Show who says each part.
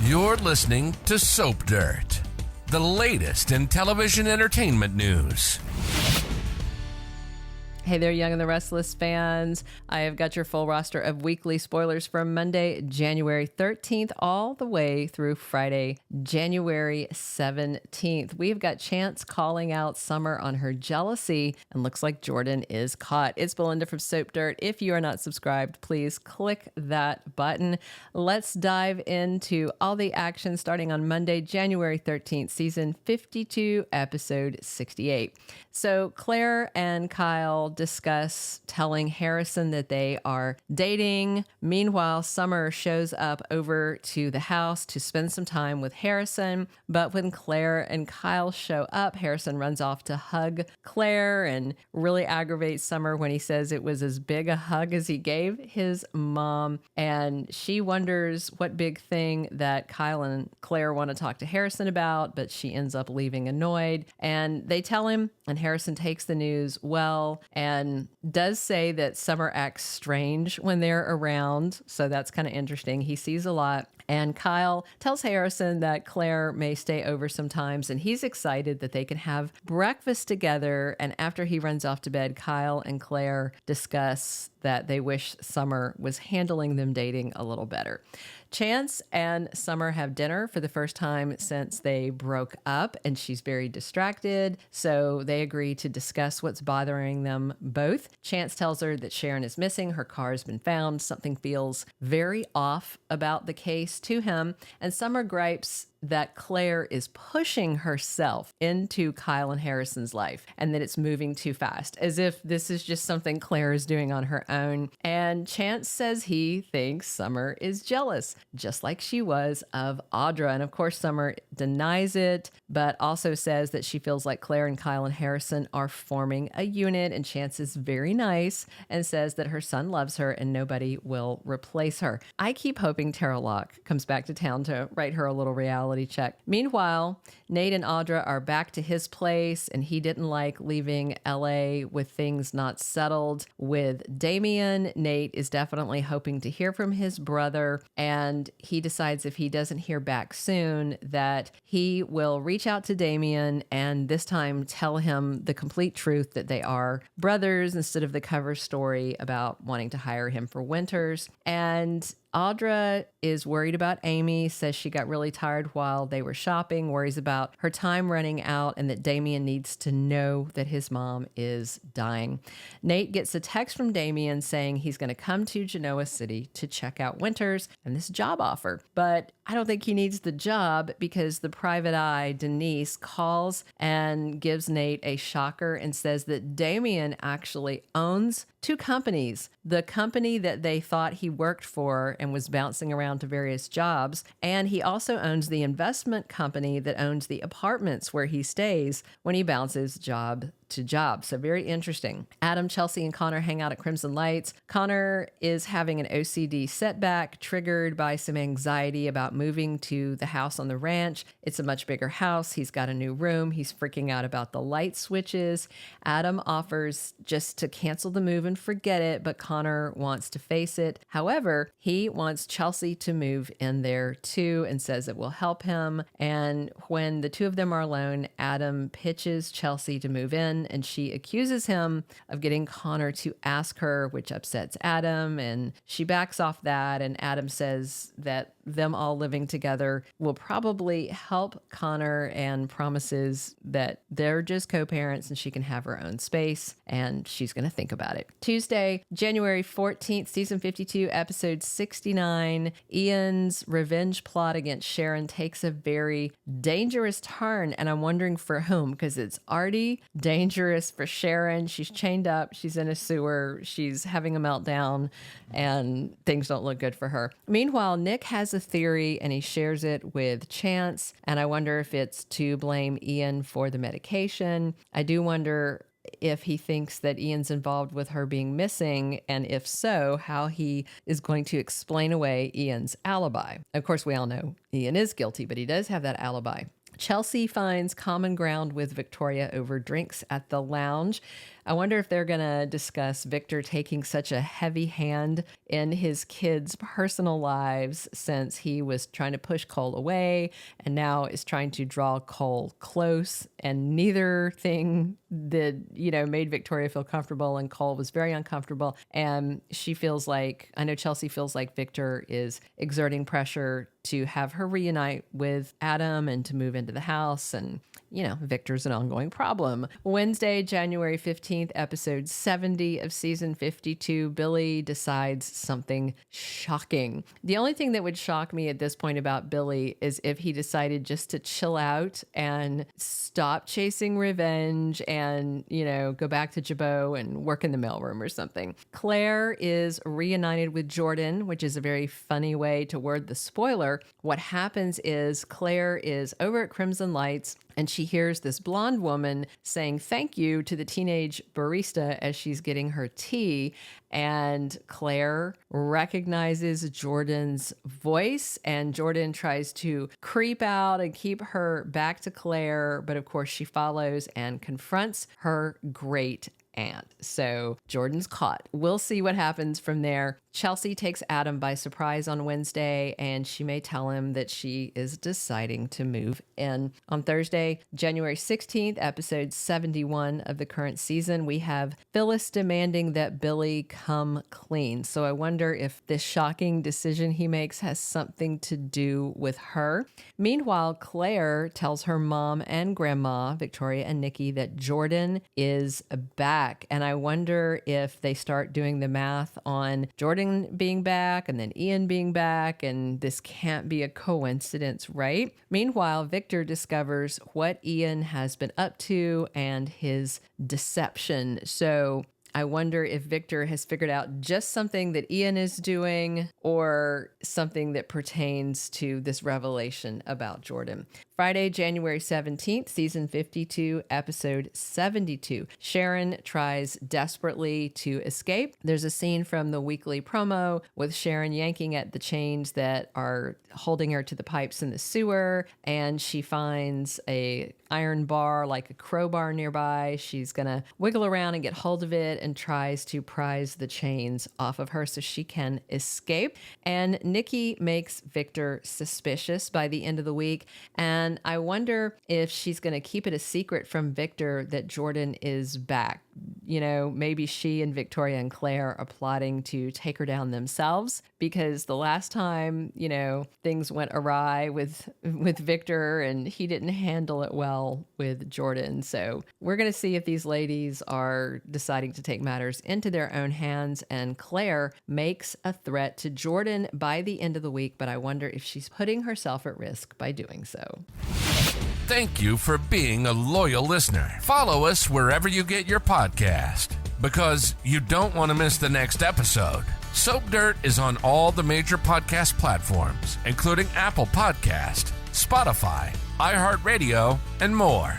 Speaker 1: You're listening to Soap Dirt, the latest in television entertainment news.
Speaker 2: Hey there, Young and the Restless fans. I have got your full roster of weekly spoilers from Monday, January 13th, all the way through Friday, January 17th. We've got Chance calling out Summer on her jealousy, and looks like Jordan is caught. It's Belinda from Soap Dirt. If you are not subscribed, please click that button. Let's dive into all the action starting on Monday, January 13th, season 52, episode 68. So Claire and Kyle discuss telling Harrison that they are dating. Meanwhile, Summer shows up over to the house to spend some time with Harrison. But when Claire and Kyle show up, Harrison runs off to hug Claire and really aggravates Summer when he says it was as big a hug as he gave his mom. And she wonders what big thing that Kyle and Claire want to talk to Harrison about, but she ends up leaving annoyed. And they tell him, and Harrison takes the news well and does say that Summer acts strange when they're around. So that's kind of interesting. He sees a lot. And Kyle tells Harrison that Claire may stay over sometimes, and he's excited that they can have breakfast together. And after he runs off to bed, Kyle and Claire discuss that they wish Summer was handling them dating a little better. Chance and Summer have dinner for the first time since they broke up, and she's very distracted. So they agree to discuss what's bothering them both. Chance tells her that Sharon is missing. Her car has been found. Something feels very off about the case to him. And Summer gripes that Claire is pushing herself into Kyle and Harrison's life and that it's moving too fast, as if this is just something Claire is doing on her own. And Chance says he thinks Summer is jealous, just like she was of Audra. And of course, Summer denies it, but also says that she feels like Claire and Kyle and Harrison are forming a unit. And Chance is very nice and says that her son loves her and nobody will replace her. I keep hoping Tara Locke comes back to town to write her a little reality check. Meanwhile, Nate and Audra are back to his place, and he didn't like leaving LA with things not settled with Damian. Nate is definitely hoping to hear from his brother, and he decides if he doesn't hear back soon that he will reach out to Damian and this time tell him the complete truth that they are brothers instead of the cover story about wanting to hire him for Winters. And Audra is worried about Amy, says she got really tired while they were shopping, worries about her time running out, and that Damian needs to know that his mom is dying. Nate gets a text from Damian saying he's going to come to Genoa City to check out Winters and this job offer. But I don't think he needs the job because the private eye, Denise, calls and gives Nate a shocker and says that Damian actually owns two companies. The company that they thought he worked for and was bouncing around to various jobs. And he also owns the investment company that owns the apartments where he stays when he bounces job to job. So very interesting. Adam, Chelsea, and Connor hang out at Crimson Lights. Connor is having an OCD setback triggered by some anxiety about moving to the house on the ranch. It's a much bigger house. He's got a new room. He's freaking out about the light switches. Adam offers just to cancel the move and forget it, but Connor wants to face it. However, he wants Chelsea to move in there too and says it will help him. And when the two of them are alone, Adam pitches Chelsea to move in, and she accuses him of getting Connor to ask her, which upsets Adam, and she backs off that. And Adam says that them all living together will probably help Connor and promises that they're just co-parents and she can have her own space, and she's going to think about it. Tuesday, January 14th, season 52, episode 69, Ian's revenge plot against Sharon takes a very dangerous turn, and I'm wondering for whom, because it's already dangerous for Sharon. She's chained up, she's in a sewer, she's having a meltdown, and things don't look good for her. Meanwhile, Nick has a theory and he shares it with Chance, and I wonder if it's to blame Ian for the medication. I do wonder if he thinks that Ian's involved with her being missing, and if so, how he is going to explain away Ian's alibi. Of course, we all know Ian is guilty, but he does have that alibi. Chelsea finds common ground with Victoria over drinks at the lounge. I wonder if they're going to discuss Victor taking such a heavy hand in his kids' personal lives since he was trying to push Cole away and now is trying to draw Cole close. And neither thing that, made Victoria feel comfortable, and Cole was very uncomfortable. And she feels like, I know Chelsea feels like Victor is exerting pressure to have her reunite with Adam and to move into the house. And, Victor's an ongoing problem. Wednesday, January 15th, episode 70 of season 52, Billy decides something shocking. The only thing that would shock me at this point about Billy is if he decided just to chill out and stop chasing revenge and, go back to Jabot and work in the mailroom or something. Claire is reunited with Jordan, which is a very funny way to word the spoiler. What happens is Claire is over at Crimson Lights and she hears this blonde woman saying thank you to the teenage barista as she's getting her tea. And Claire recognizes Jordan's voice, and Jordan tries to creep out and keep her back to Claire. But of course, she follows and confronts her great aunt. So Jordan's caught. We'll see what happens from there. Chelsea takes Adam by surprise on Wednesday, and she may tell him that she is deciding to move in. On Thursday, January 16th, episode 71 of the current season, we have Phyllis demanding that Billy come clean. So I wonder if this shocking decision he makes has something to do with her. Meanwhile, Claire tells her mom and grandma, Victoria and Nikki, that Jordan is back. And I wonder if they start doing the math on Jordan being back and then Ian being back, and this can't be a coincidence, right? Meanwhile, Victor discovers what Ian has been up to and his deception. So I wonder if Victor has figured out just something that Ian is doing or something that pertains to this revelation about Jordan. Friday, January 17th, season 52, episode 72. Sharon tries desperately to escape. There's a scene from the weekly promo with Sharon yanking at the chains that are holding her to the pipes in the sewer, and she finds a iron bar, like a crowbar nearby. She's gonna wiggle around and get hold of it and tries to prise the chains off of her so she can escape. And Nikki makes Victor suspicious by the end of the week, and I wonder if she's going to keep it a secret from Victor that Jordan is back. Maybe she and Victoria and Claire are plotting to take her down themselves, because the last time, things went awry with Victor and he didn't handle it well with Jordan. So we're going to see if these ladies are deciding to take matters into their own hands, and Claire makes a threat to Jordan by the end of the week, but I wonder if she's putting herself at risk by doing so.
Speaker 1: Thank you for being a loyal listener. Follow us wherever you get your podcast, because you don't want to miss the next episode. Soap Dirt is on all the major podcast platforms, including Apple Podcast, Spotify, iHeartRadio, and more.